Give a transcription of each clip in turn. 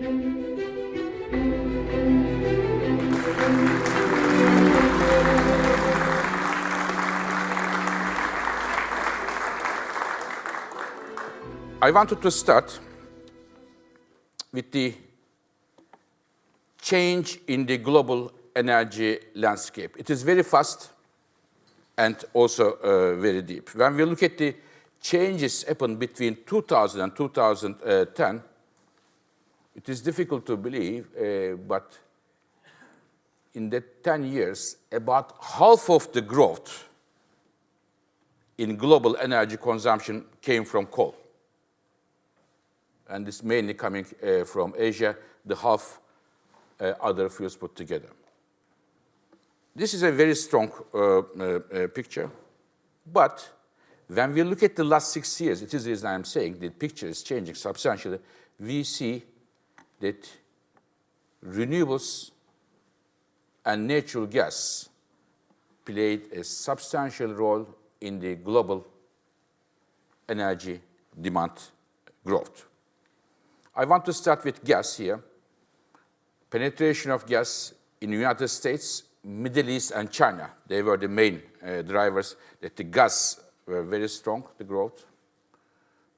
I wanted to start with the change in the global energy landscape. It is very fast and also very deep. When we look at the changes happened between 2000 and 2010, it is difficult to believe, but in the 10 years, about half of the growth in global energy consumption came from coal. And it's mainly coming from Asia, the half other fuels put together. This is a very strong picture, but when we look at the last 6 years, it is the reason I'm saying the picture is changing substantially, we see that renewables and natural gas played a substantial role in the global energy demand growth. I want to start with gas here. Penetration of gas in the United States, Middle East, and China, they were the main drivers that the gas were very strong, the growth.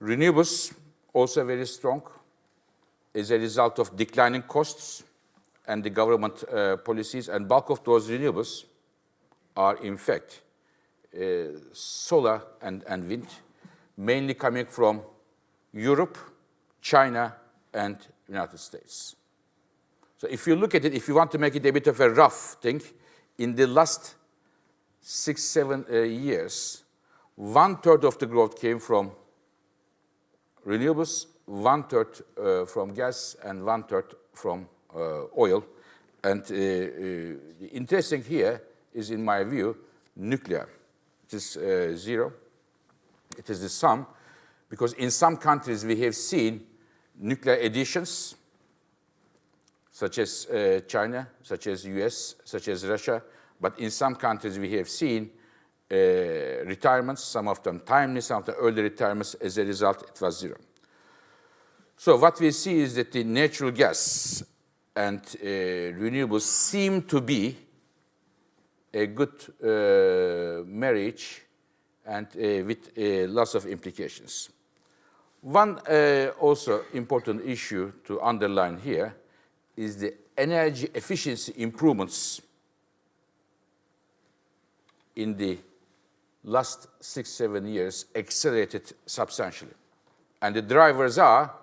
Renewables, also very strong, as a result of declining costs and the government policies, and bulk of those renewables are, in fact, solar and wind, mainly coming from Europe, China, and United States. So if you look at it, if you want to make it a bit of a rough thing, in the last 6-7 years, 1/3 of the growth came from renewables, 1/3 from gas, and 1/3 from oil. And the interesting here is, in my view, nuclear. It is zero. It is the sum, because in some countries we have seen nuclear additions, such as China, such as US, such as Russia, but in some countries we have seen retirements, some of them timely, some of them early retirements. As a result, it was zero. So what we see is that the natural gas and renewables seem to be a good marriage and with lots of implications. One also important issue to underline here is the energy efficiency improvements in the last 6-7 years accelerated substantially. And the drivers are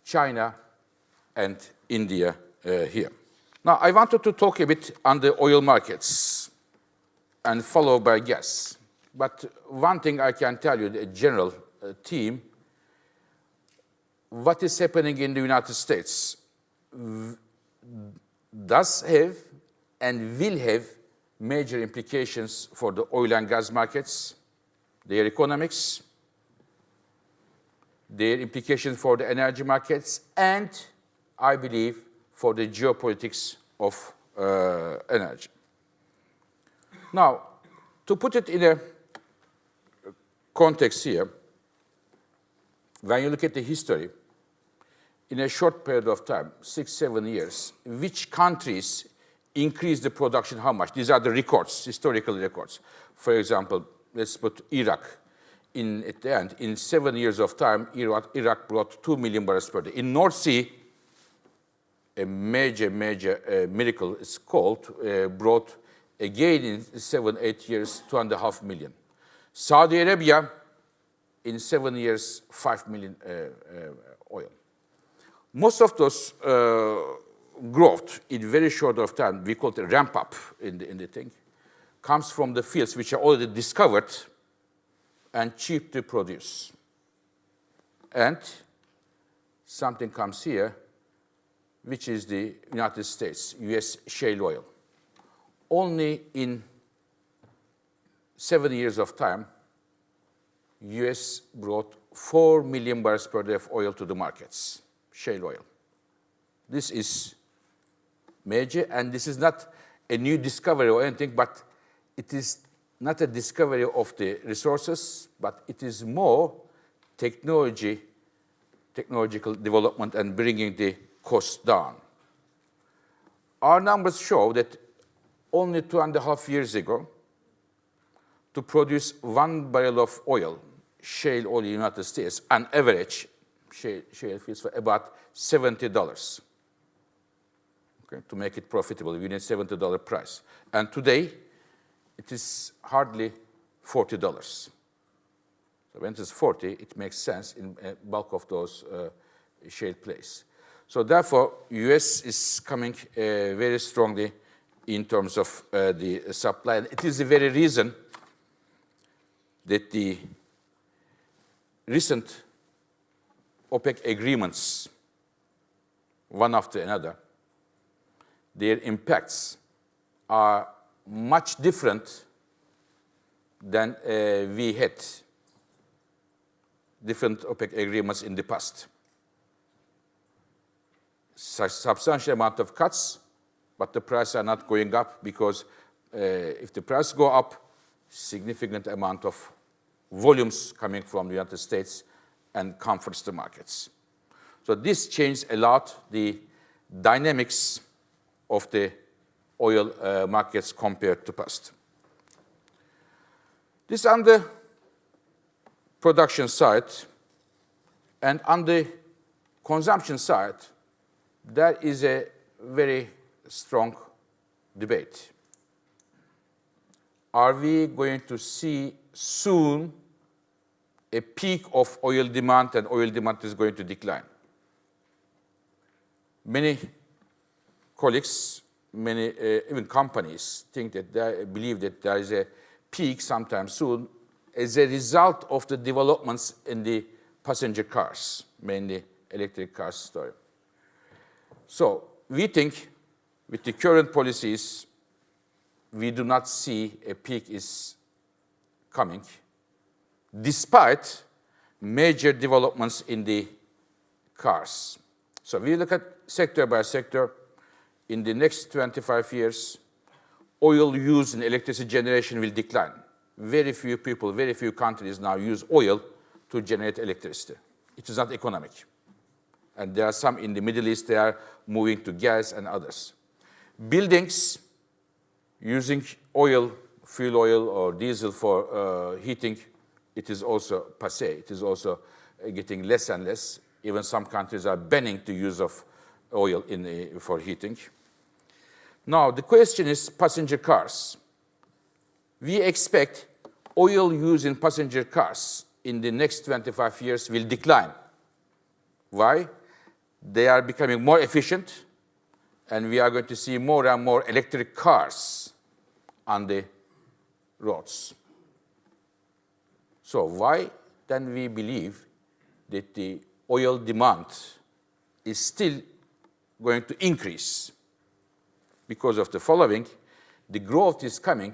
China and India here. Now, I wanted to talk a bit on the oil markets and follow by gas. But one thing I can tell you, the general theme, what is happening in the United States does have and will have major implications for the oil and gas markets, their economics, their implications for the energy markets, and I believe for the geopolitics of energy. Now, to put it in a context here, when you look at the history, in a short period of time, 6-7 years, which countries increased the production how much? These are the records, historical records. For example, let's put Iraq at the end. In 7 years of time, Iraq brought 2 million barrels per day. In North Sea, a major miracle is called, brought again in 7-8 years, 2.5 million. Saudi Arabia, in 7 years, 5 million oil. Most of those growth in very short of time, we call it a ramp up in the thing, comes from the fields which are already discovered and cheap to produce. And something comes here, which is the United States, US shale oil. Only in 7 years of time, US brought 4 million barrels per day of oil to the markets, shale oil. This is major, and this is not a new discovery or anything, but it is not a discovery of the resources, but it is more technological development and bringing the costs down. Our numbers show that only 2.5 years ago, to produce 1 barrel of oil, shale oil in the United States, on average, shale fields for about $70. Okay, to make it profitable, we need $70 price. And today, it is hardly $40. So when it is 40, it makes sense in bulk of those shale plays. So therefore, US is coming very strongly in terms of the supply. It is the very reason that the recent OPEC agreements, one after another, their impacts are much different than we had different OPEC agreements in the past. Such substantial amount of cuts, but the prices are not going up because if the price go up, significant amount of volumes coming from the United States and comforts the markets. So this changed a lot the dynamics of the oil markets compared to past. This on the production side, and on the consumption side, there is a very strong debate. Are we going to see soon a peak of oil demand, and oil demand is going to decline? Many colleagues, many even companies think that they believe that there is a peak sometime soon as a result of the developments in the passenger cars, mainly electric cars story. So we think with the current policies, we do not see a peak is coming, despite major developments in the cars. So we look at sector by sector. In the next 25 years, oil use in electricity generation will decline. Very few people, very few countries now use oil to generate electricity. It is not economic. And there are some in the Middle East, they are moving to gas and others. Buildings using oil, fuel oil or diesel for heating, it is also passé. It is also getting less and less. Even some countries are banning the use of oil for heating. Now, the question is passenger cars. We expect oil use in passenger cars in the next 25 years will decline. Why? They are becoming more efficient, and we are going to see more and more electric cars on the roads. So why then we believe that the oil demand is still going to increase? Because of the following, the growth is coming,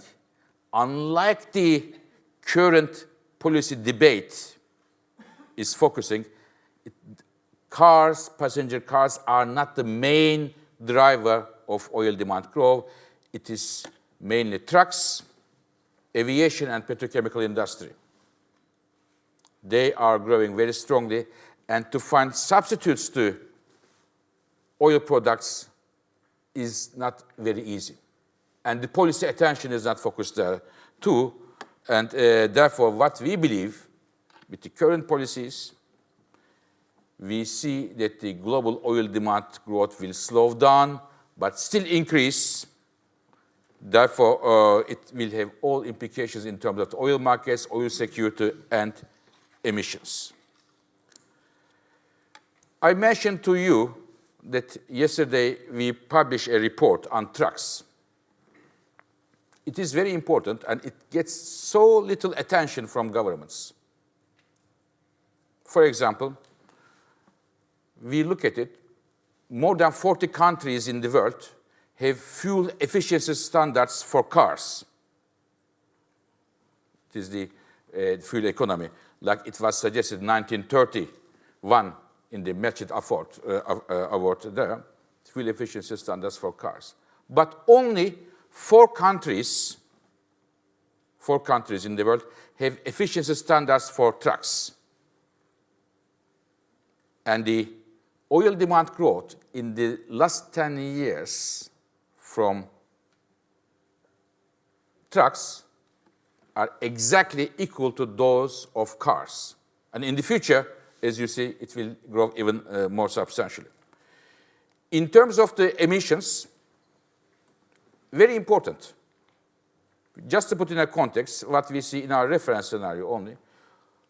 unlike the current policy debate is focusing, cars, passenger cars are not the main driver of oil demand growth. It is mainly trucks, aviation, and petrochemical industry. They are growing very strongly, and to find substitutes to oil products is not very easy. And the policy attention is not focused there too. And therefore, what we believe with the current policies, we see that the global oil demand growth will slow down, but still increase. Therefore, it will have all implications in terms of the oil markets, oil security, and emissions. I mentioned to you that yesterday we published a report on trucks. It is very important, and it gets so little attention from governments. For example, we look at it, more than 40 countries in the world have fuel efficiency standards for cars. It is the fuel economy, like it was suggested in 1931 in the Melchett award there, fuel efficiency standards for cars. But only four countries in the world have efficiency standards for trucks. And the oil demand growth in the last 10 years from trucks are exactly equal to those of cars. And in the future, as you see, it will grow even more substantially. In terms of the emissions, very important. Just to put in a context, what we see in our reference scenario only,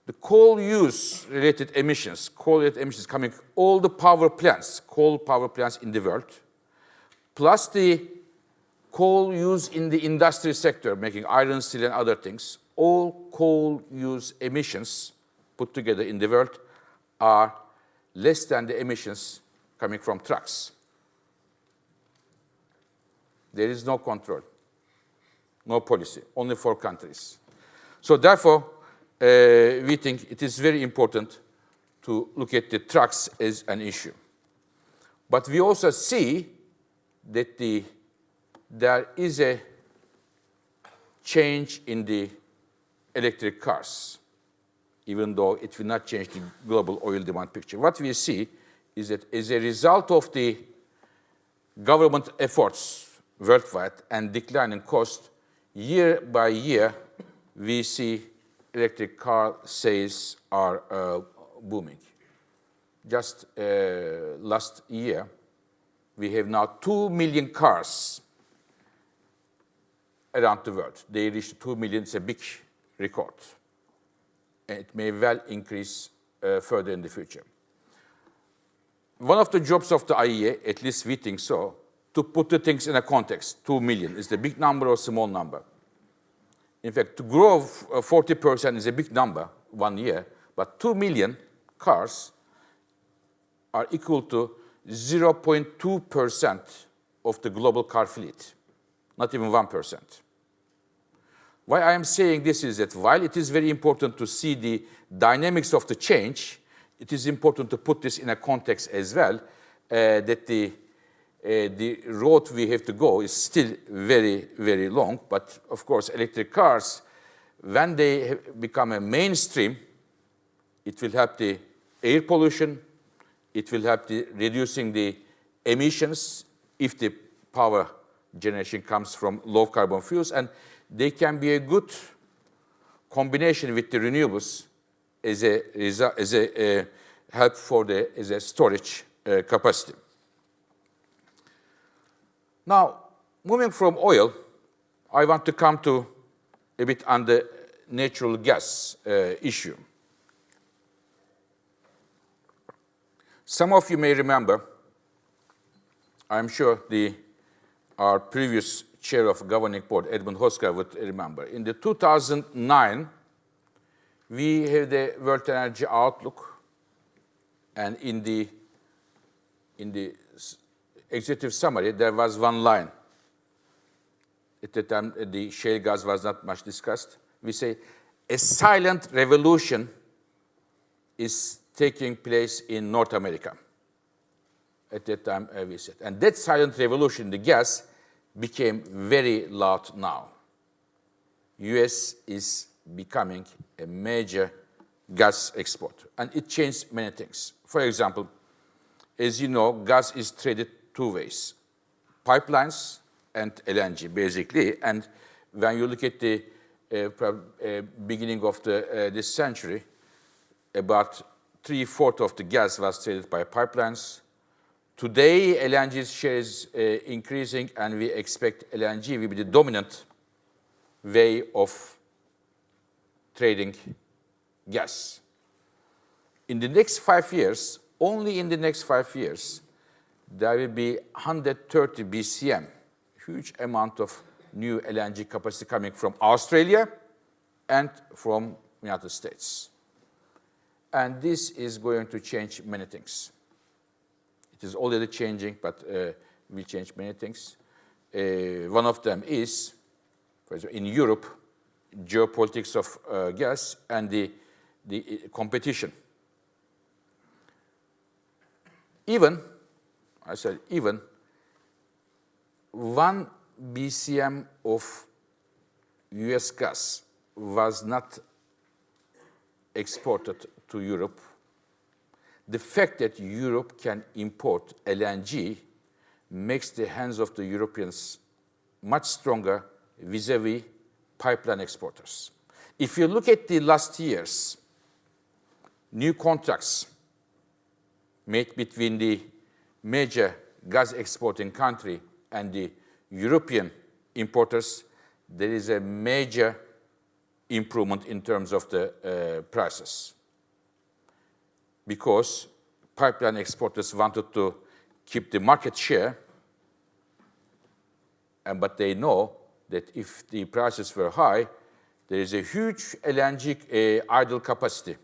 the coal use related emissions coming, all the coal power plants in the world, plus the coal use in the industry sector, making iron, steel, and other things, all coal use emissions put together in the world are less than the emissions coming from trucks. There is no control, no policy, only 4 countries. So therefore, we think it is very important to look at the trucks as an issue. But we also see that there is a change in the electric cars, even though it will not change the global oil demand picture. What we see is that as a result of the government efforts worldwide and declining cost, year by year, we see electric car sales are booming. Just last year, we have now 2 million cars around the world. They reached 2 million, it's a big record. And it may well increase further in the future. One of the jobs of the IEA, at least we think so, to put the things in a context. 2 million, is it a big number or a small number? In fact, to grow 40% is a big number 1 year, but 2 million cars are equal to 0.2% of the global car fleet, not even 1%. Why I am saying this is that while it is very important to see the dynamics of the change, it is important to put this in a context as well, that the road we have to go is still very, very long. But of course, electric cars, when they become a mainstream, it will help the air pollution, it will help the reducing the emissions if the power generation comes from low carbon fuels, and they can be a good combination with the renewables as a help as a storage capacity. Now, moving from oil, I want to come to a bit on the natural gas issue. Some of you may remember, I'm sure our previous chair of governing board, Edmund Hosker, would remember. In the 2009, we had the World Energy Outlook, and in the executive summary, there was one line. At the time, the shale gas was not much discussed. We say, a silent revolution is taking place in North America. At that time, we said. And that silent revolution, the gas, became very loud now. US is becoming a major gas exporter, and it changed many things. For example, as you know, gas is traded 2 ways, pipelines and LNG, basically. And when you look at the beginning of this century, about 3/4 of the gas was traded by pipelines. Today, LNG's share is increasing, and we expect LNG will be the dominant way of trading gas. In the next 5 years, only in the next 5 years, there will be 130 BCM, huge amount of new LNG capacity coming from Australia and from the United States. And this is going to change many things. It is already changing, but will change many things. One of them is, for example, in Europe, geopolitics of gas and the competition. Even 1 BCM of US gas was not exported to Europe. the fact that Europe can import LNG makes the hands of the Europeans much stronger vis-à-vis pipeline exporters. If you look at the last years, new contracts made between the major gas exporting country and the European importers, there is a major improvement in terms of the prices. Because pipeline exporters wanted to keep the market share, but they know that if the prices were high, there is a huge LNG idle capacity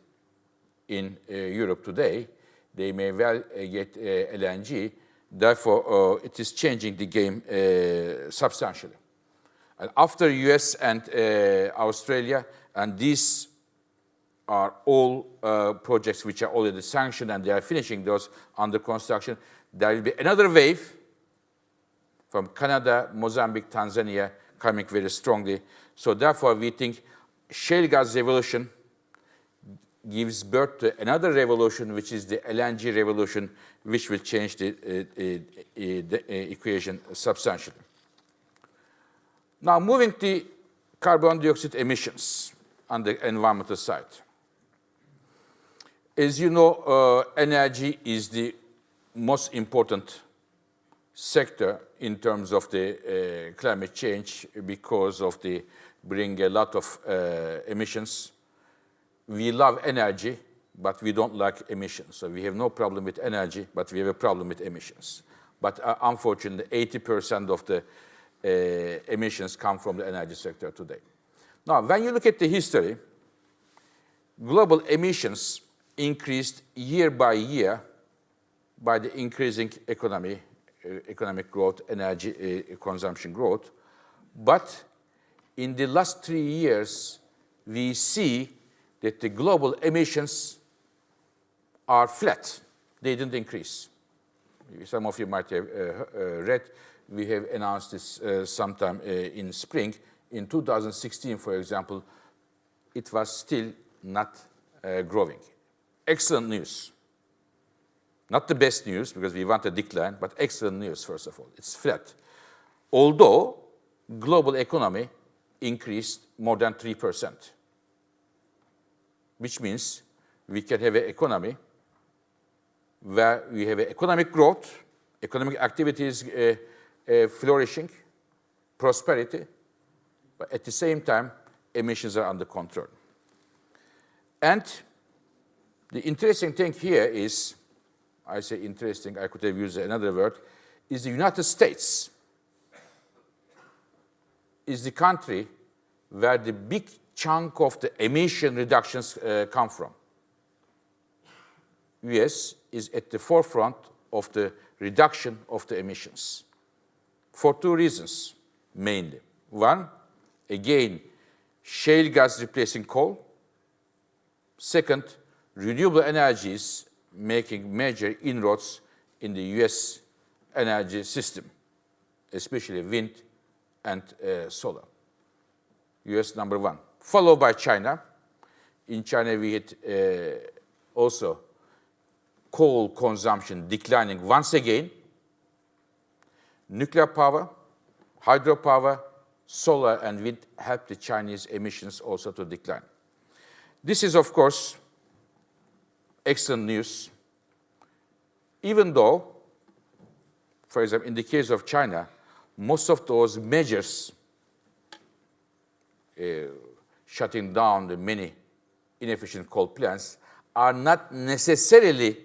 in Europe today. They may well get LNG. Therefore, it is changing the game substantially. And after US and Australia, and these are all projects which are already sanctioned and they are finishing those under construction, there will be another wave from Canada, Mozambique, Tanzania coming very strongly. So therefore, we think shale gas revolution gives birth to another revolution, which is the LNG revolution, which will change the equation substantially. Now, moving to carbon dioxide emissions on the environmental side. As you know, energy is the most important sector in terms of the climate change because of the bring a lot of emissions. We love energy, but we don't like emissions. So we have no problem with energy, but we have a problem with emissions. But unfortunately, 80% of the emissions come from the energy sector today. Now, when you look at the history, global emissions increased year by year by the increasing economic growth, energy consumption growth. But in the last 3 years, we see that the global emissions are flat. They didn't increase. Some of you might have read, we have announced this sometime in spring. In 2016, for example, it was still not growing. Excellent news. Not the best news, because we want a decline, but excellent news, first of all. It's flat. Although global economy increased more than 3%, which means we can have an economy where we have economic growth, economic activities flourishing, prosperity, but at the same time, emissions are under control. And the interesting thing here is, I say interesting, I could have used another word, is the United States is the country where the big chunk of the emission reductions come from. US is at the forefront of the reduction of the emissions for 2 reasons, mainly. One, again, shale gas replacing coal. Second, renewable energies making major inroads in the US energy system, especially wind and solar. US number 1, followed by China. In China, we had also coal consumption declining once again. Nuclear power, hydropower, solar and wind helped the Chinese emissions also to decline. This is, of course, excellent news, even though, for example, in the case of China, most of those measures, shutting down the many inefficient coal plants, are not necessarily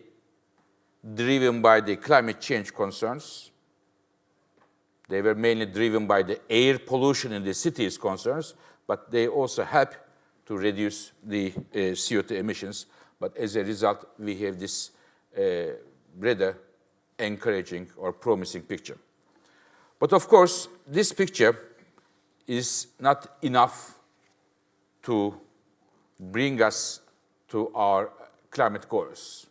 driven by the climate change concerns. They were mainly driven by the air pollution in the cities concerns, but they also help to reduce the CO2 emissions. But as a result, we have this rather encouraging or promising picture. But of course, this picture is not enough to bring us to our climate goals,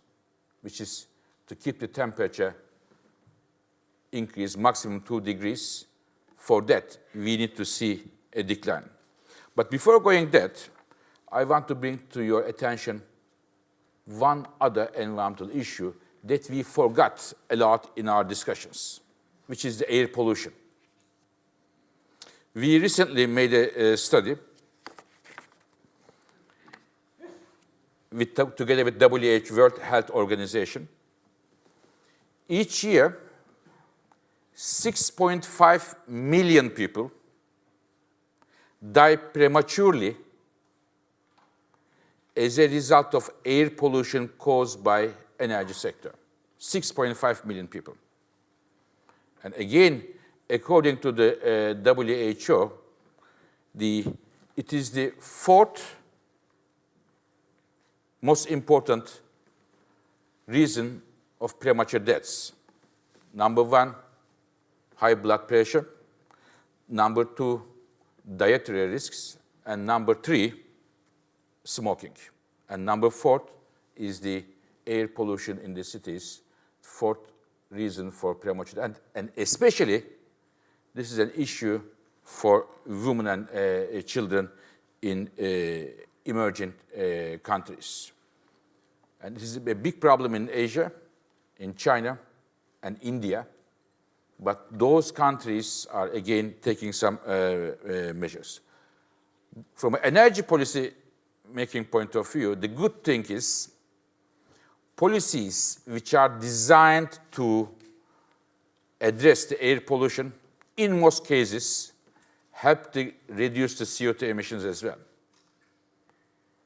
which is to keep the temperature increase maximum 2 degrees. For that, we need to see a decline. But before going that, I want to bring to your attention one other environmental issue that we forgot a lot in our discussions, which is the air pollution. We recently made a study together with WHO, World Health Organization. Each year, 6.5 million people die prematurely as a result of air pollution caused by energy sector. 6.5 million people. And again, according to the WHO, it is the fourth most important reason of premature deaths. Number one, high blood pressure. Number two, dietary risks. And number three, smoking. And number four is the air pollution in the cities, fourth reason for premature death. And especially, this is an issue for women and children in emerging countries. And this is a big problem in Asia, in China, and India. But those countries are, again, taking some measures. From an energy policy making point of view, the good thing is policies which are designed to address the air pollution, in most cases, help to reduce the CO2 emissions as well.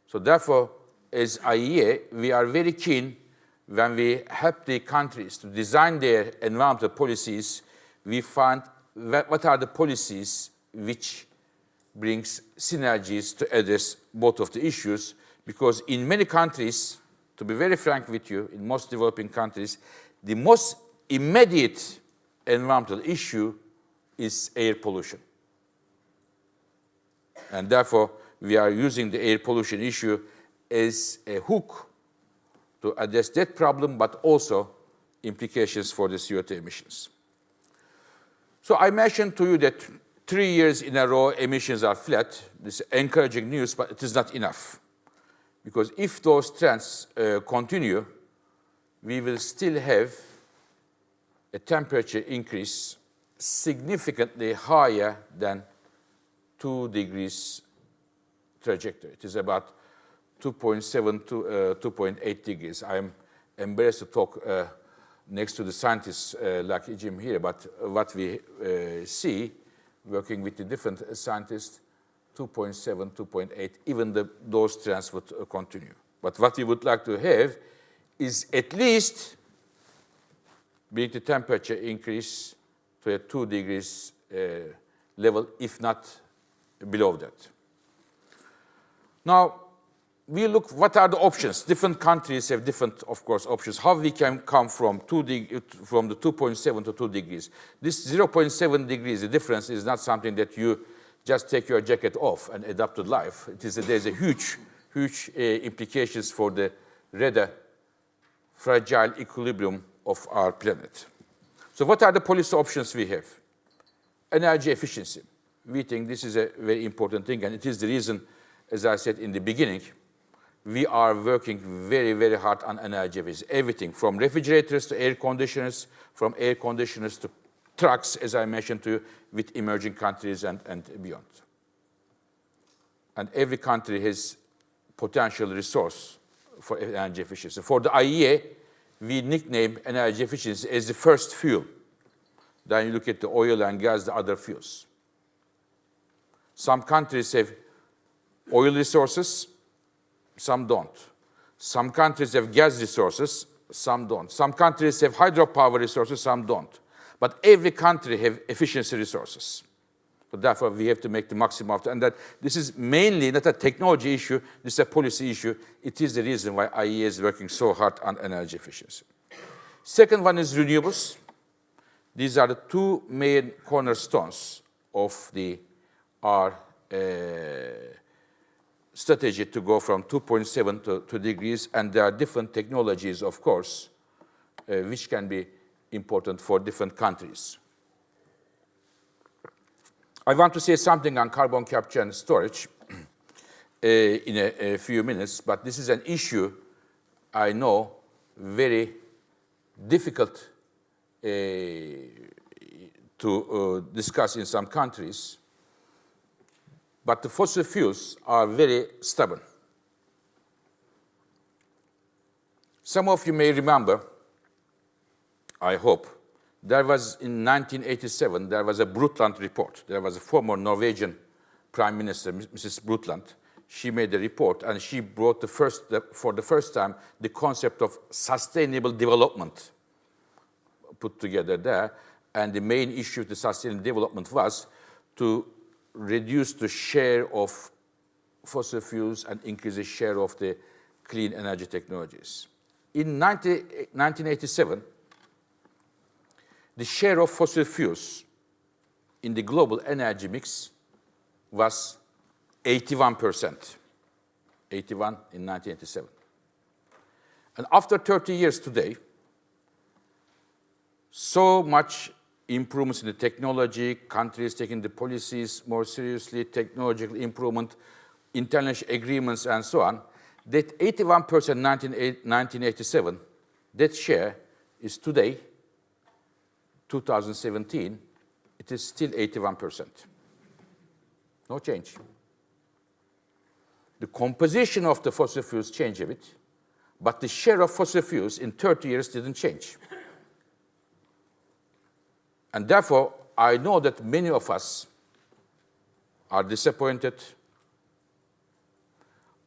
So therefore, as IEA, we are very keen when we help the countries to design their environmental policies, we find what are the policies which brings synergies to address both of the issues, because in many countries, to be very frank with you, in most developing countries, the most immediate environmental issue is air pollution. And therefore, we are using the air pollution issue as a hook to address that problem, but also implications for the CO2 emissions. So I mentioned to you that 3 years in a row emissions are flat. This is encouraging news, but it is not enough. Because if those trends continue, we will still have a temperature increase significantly higher than 2 degrees trajectory. It is about 2.7 to 2.8 degrees. I'm embarrassed to talk next to the scientists like Jim here, but what we see, working with the different scientists, 2.7, 2.8, even those trends would continue. But what we would like to have is at least bring the temperature increase to a 2 degrees level, if not below that. Now, we look what are the options. Different countries have different, of course, options. How we can come from the 2.7 to 2 degrees. This 0.7 degrees, the difference is not something that you just take your jacket off and adapt to life. There's a huge implications for the rather fragile equilibrium of our planet. So what are the policy options we have? Energy efficiency. We think this is a very important thing, and it is the reason, as I said in the beginning, we are working very, very hard on energy efficiency. Everything from refrigerators to air conditioners, from air conditioners to trucks, as I mentioned to you, with emerging countries and beyond. And every country has potential resource for energy efficiency. For the IEA, we nickname energy efficiency as the first fuel. Then you look at the oil and gas, the other fuels. Some countries have oil resources, some don't. Some countries have gas resources, some don't. Some countries have hydropower resources, some don't. But every country has efficiency resources. So therefore, we have to make the maximum of that. And that this is mainly not a technology issue, this is a policy issue. It is the reason why IEA is working so hard on energy efficiency. Second one is renewables. These are the two main cornerstones of our strategy to go from 2.7 to 2 degrees, and there are different technologies, of course, which can be important for different countries. I want to say something on carbon capture and storage in a few minutes, but this is an issue I know, very difficult to discuss in some countries, but the fossil fuels are very stubborn. Some of you may remember, I hope, there was in 1987, there was a Brundtland report. There was a former Norwegian Prime Minister, Mrs. Brundtland. She made a report, and she brought for the first time the concept of sustainable development put together there. And the main issue of the sustainable development was to reduce the share of fossil fuels and increase the share of the clean energy technologies. In 1987, the share of fossil fuels in the global energy mix was 81%. 81 in 1987. And after 30 years today, so much improvements in the technology, countries taking the policies more seriously, technological improvement, international agreements, and so on, that 81% in 1987, that share is today, 2017, it is still 81%. No change. The composition of the fossil fuels changed a bit, but the share of fossil fuels in 30 years didn't change. And therefore, I know that many of us are disappointed,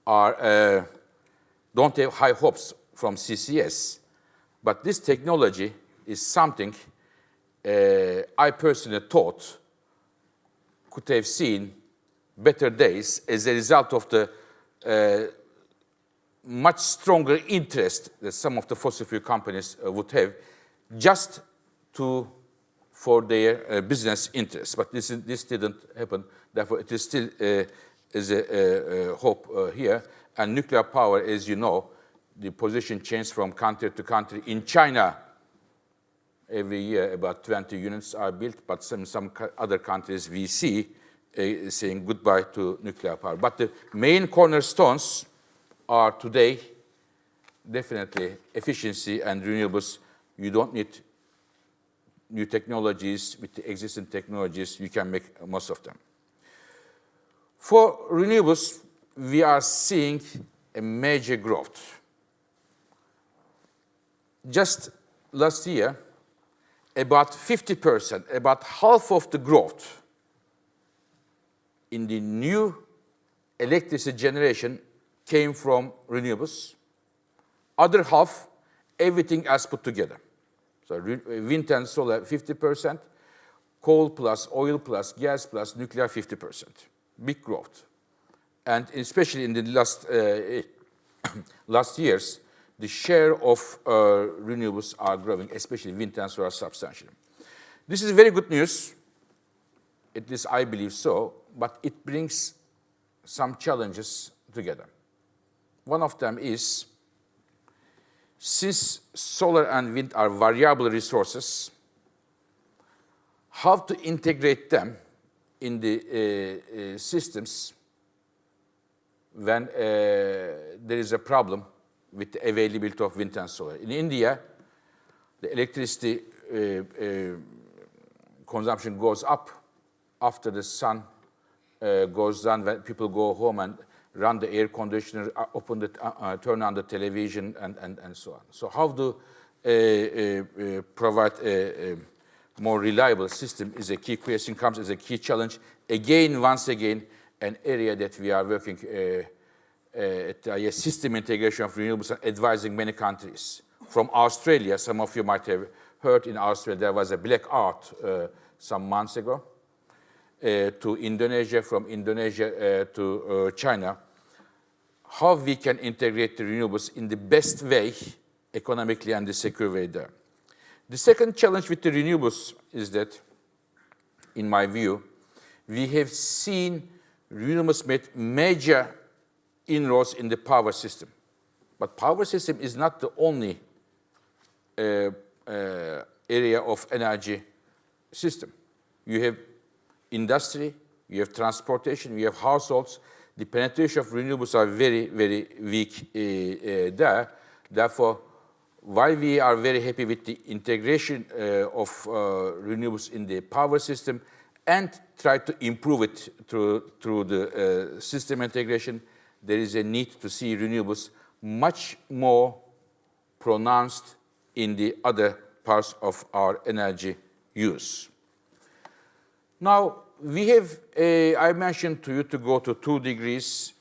don't have high hopes from CCS, but this technology is something I personally thought could have seen better days as a result of the much stronger interest that some of the fossil fuel companies would have just for their business interests. But this didn't happen. Therefore, it is still is a hope here. And nuclear power, as you know, the position changed from country to country. In China, every year about 20 units are built, but some other countries we see saying goodbye to nuclear power. But the main cornerstones are today definitely efficiency and renewables. You don't need new technologies. With the existing technologies, you can make most of them. For renewables, we are seeing a major growth. Just last year, about 50%, about half of the growth in the new electricity generation came from renewables. Other half, everything else put together. So wind and solar, 50%, coal plus oil plus gas plus nuclear, 50%. Big growth. And especially in the last years, the share of renewables are growing, especially wind and solar, substantially. This is very good news, at least I believe so, but it brings some challenges together. One of them is, since solar and wind are variable resources, how to integrate them in the systems when there is a problem with the availability of wind and solar. In India, the electricity consumption goes up after the sun goes down, when people go home and run the air conditioner, turn on the television, and so on. So how to provide a more reliable system is a key question, comes as a key challenge. Again, once again, an area that we are working at a system integration of renewables and advising many countries. From Australia, some of you might have heard in Australia there was a blackout some months ago, to Indonesia, from Indonesia to China. How we can integrate the renewables in the best way, economically and the secure way there. The second challenge with the renewables is that, in my view, we have seen renewables made major inroads in the power system. But power system is not the only area of energy system. You have industry, you have transportation, you have households. The penetration of renewables are very, very weak there. Therefore, while we are very happy with the integration of renewables in the power system and try to improve it through the system integration, there is a need to see renewables much more pronounced in the other parts of our energy use. Now, we have, I mentioned to you to go to 2 degrees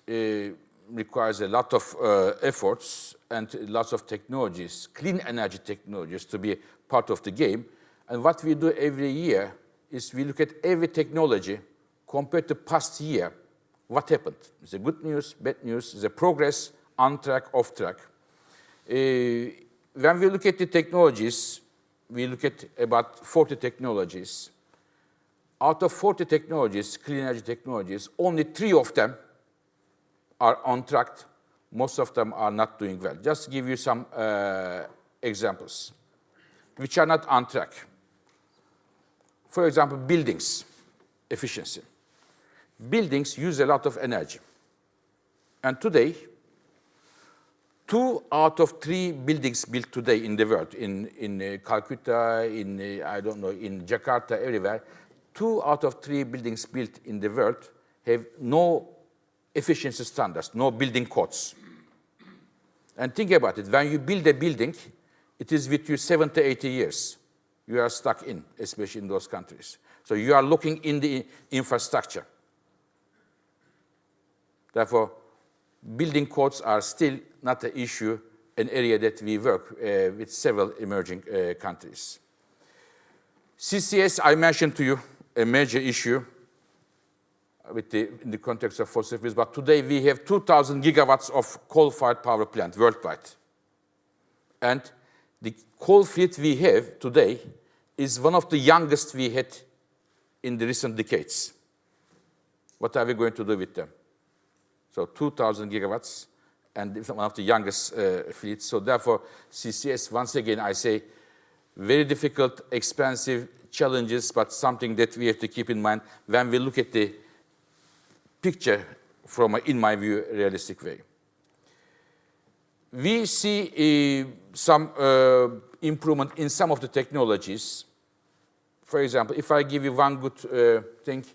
requires a lot of efforts and lots of technologies, clean energy technologies to be part of the game. And what we do every year is we look at every technology compared to past year, what happened. Is it good news, bad news, is it progress, on track, off track. When we look at the technologies, we look at about 40 technologies. Out of 40 technologies, clean energy technologies, only 3 of them are on track. Most of them are not doing well. Just to give you some examples, which are not on track. For example, buildings efficiency. Buildings use a lot of energy. And today, 2 out of 3 buildings built today in the world, in Calcutta, I don't know, in Jakarta, everywhere, 2 out of 3 buildings built in the world have no efficiency standards, no building codes. And think about it, when you build a building, it is with you 70, 80 years. You are stuck in, especially in those countries. So you are looking in the infrastructure. Therefore, building codes are still not an issue, an area that we work with several emerging countries. CCS, I mentioned to you, a major issue in the context of fossil fuels, but today we have 2,000 gigawatts of coal-fired power plant worldwide. And the coal fleet we have today is one of the youngest we had in the recent decades. What are we going to do with them? So 2,000 gigawatts, and it's one of the youngest fleets. So therefore, CCS, once again, I say, very difficult, expensive challenges, but something that we have to keep in mind when we look at the picture from, in my view, a realistic way. We see some improvement in some of the technologies. For example, if I give you one good thing,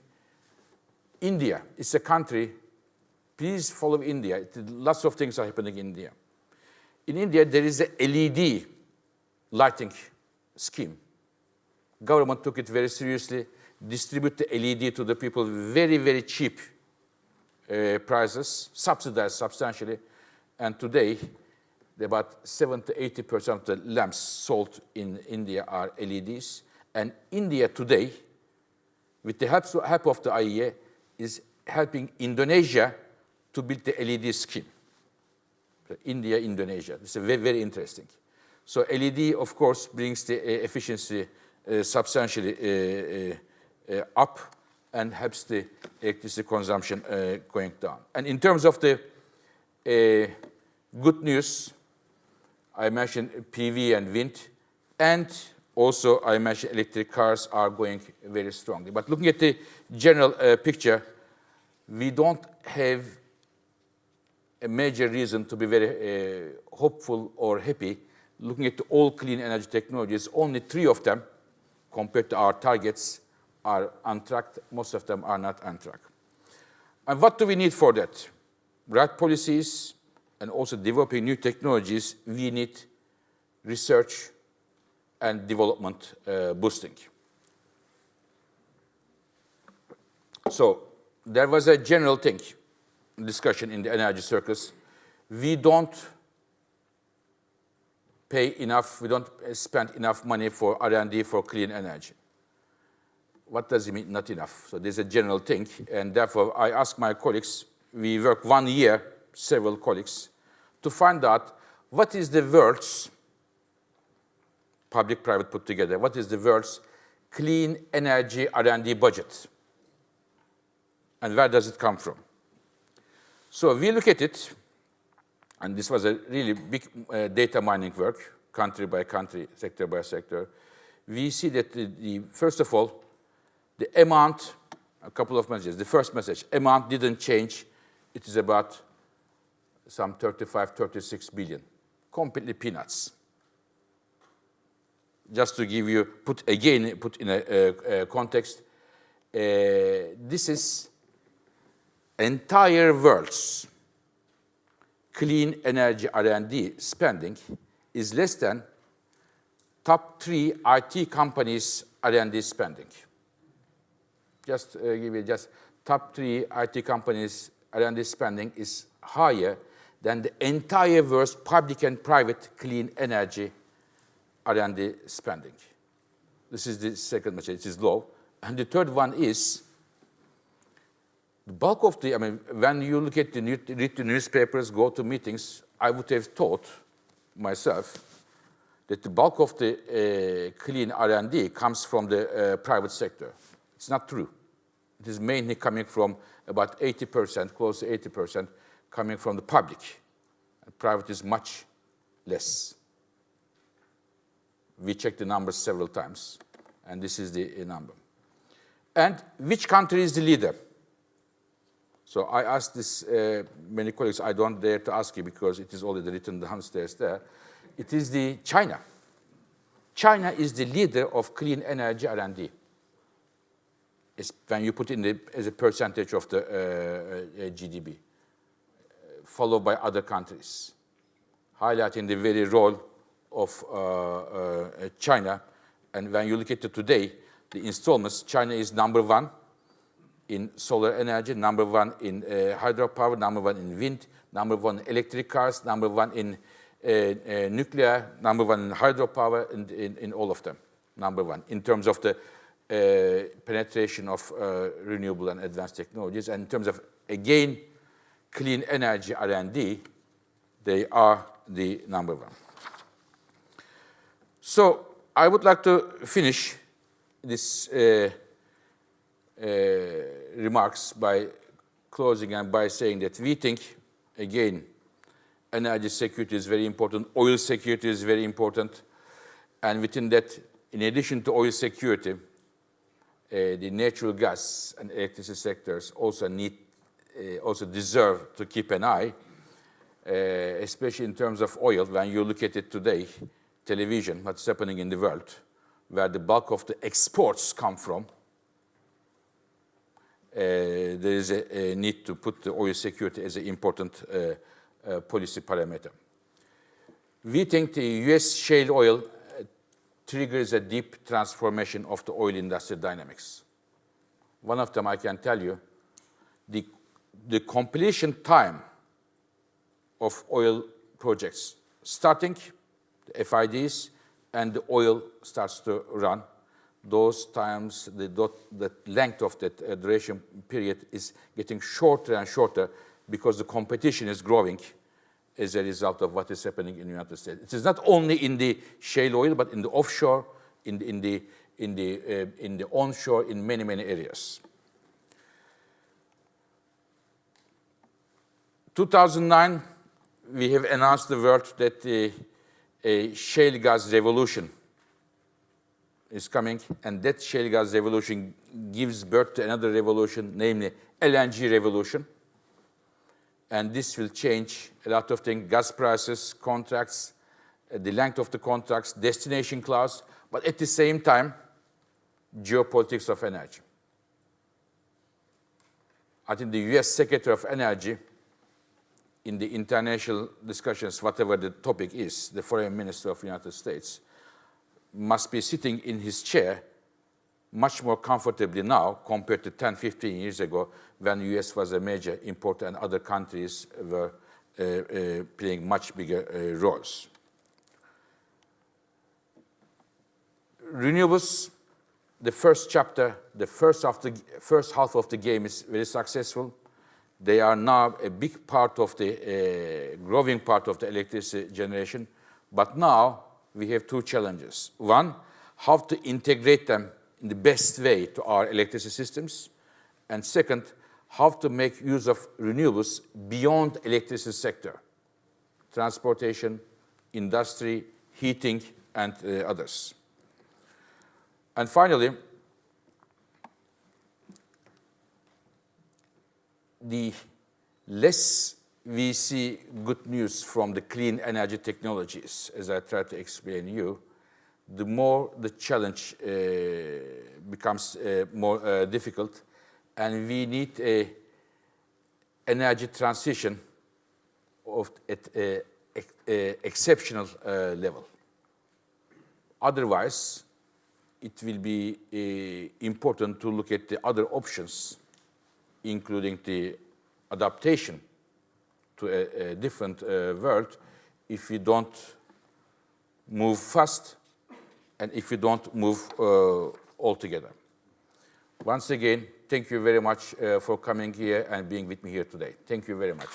India is a country. Please follow India. Lots of things are happening in India. In India, there is a LED lighting scheme. Government took it very seriously, distribute the LED to the people very, very cheap prices, subsidized substantially. And today, about 70–80% of the lamps sold in India are LEDs. And India today, with the help of the IEA, is helping Indonesia to build the LED scheme. So India, Indonesia. It's very, very interesting. So LED, of course, brings the efficiency substantially up and helps the electricity consumption going down. And in terms of the good news, I mentioned PV and wind, and also I mentioned electric cars are going very strongly. But looking at the general picture, we don't have a major reason to be very hopeful or happy. Looking at all clean energy technologies, only 3 of them, compared to our targets, are on track. Most of them are not on track. And what do we need for that? Right policies and also developing new technologies. We need research and development boosting. So there was a general thing, discussion in the energy circles. We don't pay enough, we don't spend enough money for R&D for clean energy. What does it mean, not enough? So there's a general thing, and therefore I ask my colleagues, we work 1 year, several colleagues, to find out what is the world's, public-private put together, what is the world's clean energy R&D budget? And where does it come from? So we look at it, and this was a really big data mining work, country by country, sector by sector. We see that, first of all, the amount, a couple of messages. The first message, amount didn't change. It is about some 35, 36 billion completely peanuts. Just to give you, put in a context, this is entire world's clean energy R&D spending is less than top 3 IT companies' R&D spending. Just give you just top 3 IT companies' R&D spending is higher than the entire world's public and private clean energy R&D spending. This is the second measure, it is low. And the third one is the bulk of the, when you look at read the newspapers, go to meetings, I would have thought myself that the bulk of the clean R&D comes from the private sector. It's not true. It is mainly coming from about 80%, close to 80%, coming from the public. And private is much less. We checked the numbers several times, and this is the number. And which country is the leader? So I asked this many colleagues. I don't dare to ask you because it is already written downstairs there. It is the China. China is the leader of clean energy R&D. When you put in as a percentage of the GDP, followed by other countries, highlighting the very role of China. And when you look at it today, the installments, China is number 1 in solar energy, number 1 in hydropower, number 1 in wind, number 1 in electric cars, number 1 in nuclear, number 1 in hydropower, in all of them, number 1 in terms of the penetration of renewable and advanced technologies. And in terms of, again, clean energy R&D, they are the number 1. So I would like to finish this remarks by closing and by saying that we think, again, energy security is very important, oil security is very important, and within that, in addition to oil security, the natural gas and electricity sectors also deserve to keep an eye, especially in terms of oil. When you look at it today, television, what's happening in the world, where the bulk of the exports come from, there is a need to put the oil security as an important policy parameter. We think the US shale oil triggers a deep transformation of the oil industry dynamics. One of them, I can tell you, the completion time of oil projects starting, the FIDs, and the oil starts to run, those times, the length of that duration period is getting shorter and shorter because the competition is growing as a result of what is happening in the United States. It is not only in the shale oil, but in the offshore, in the onshore, in many, many areas. 2009, we have announced the world that a shale gas revolution is coming, and that shale gas revolution gives birth to another revolution, namely LNG revolution. And this will change a lot of things, gas prices, contracts, the length of the contracts, destination clause, but at the same time, geopolitics of energy. I think the US Secretary of Energy, in the international discussions, whatever the topic is, the Foreign Minister of the United States, must be sitting in his chair much more comfortably now compared to 10, 15 years ago when the US was a major importer and other countries were playing much bigger roles. Renewables, the first chapter, the first half of the game is very successful. They are now a big part of the growing part of the electricity generation. But now we have 2 challenges. One, how to integrate them in the best way to our electricity systems. And second, how to make use of renewables beyond electricity sector, transportation, industry, heating, and others. And finally, the less we see good news from the clean energy technologies, as I tried to explain to you, the more the challenge becomes more difficult, and we need a energy transition at an exceptional level. Otherwise, it will be important to look at the other options, including the adaptation to a different world, if we don't move fast and if we don't move altogether. Once again, thank you very much for coming here and being with me here today. Thank you very much.